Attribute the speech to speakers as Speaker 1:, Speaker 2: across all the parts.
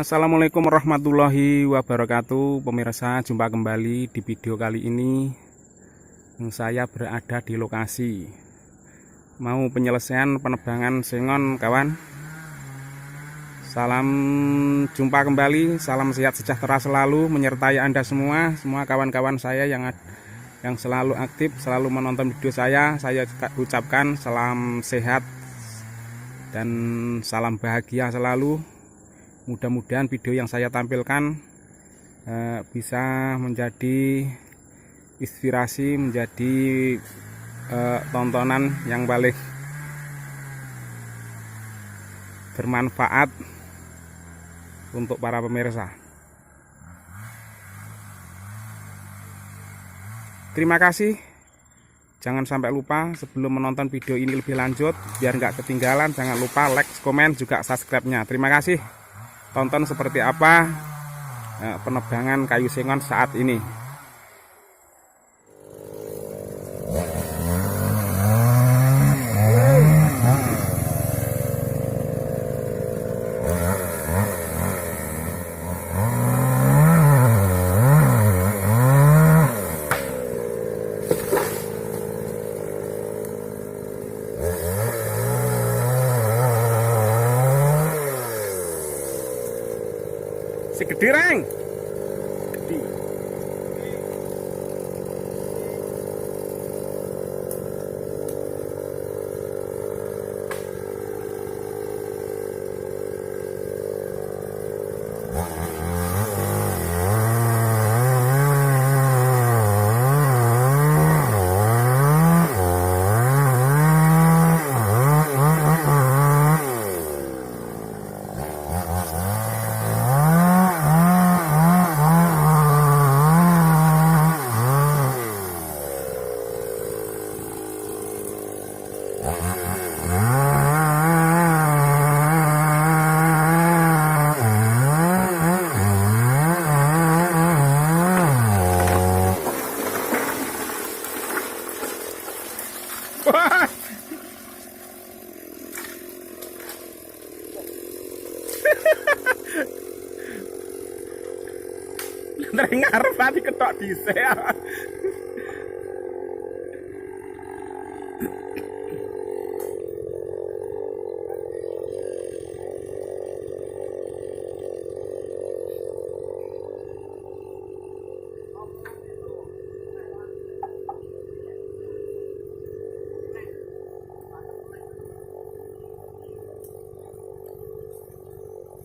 Speaker 1: Assalamualaikum warahmatullahi wabarakatuh. Pemirsa, jumpa kembali di video kali ini. Saya berada di lokasi mau penyelesaian penebangan sengon, kawan. Salam jumpa kembali, salam sehat sejahtera selalu menyertai Anda semua kawan-kawan saya yang selalu aktif, selalu menonton video saya. Saya ucapkan salam sehat dan salam bahagia selalu. Mudah-mudahan video yang saya tampilkan bisa menjadi inspirasi, menjadi tontonan yang paling bermanfaat untuk para pemirsa. Terima kasih. Jangan sampai lupa sebelum menonton video ini lebih lanjut, biar nggak ketinggalan, jangan lupa like, komen, juga subscribe-nya. Terima kasih. Tonton seperti apa penebangan kayu sengon saat ini. Si gede, Reng. Gede. Wah. Dari ngarep tadi ketok dhisik.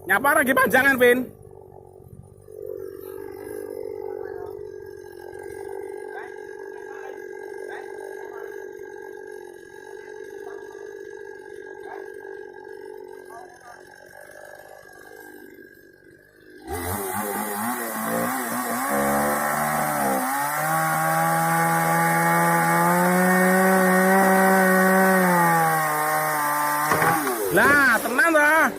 Speaker 1: Nyapa lagi panjangan, Vin. Lah, tenang dah.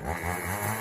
Speaker 2: Ah.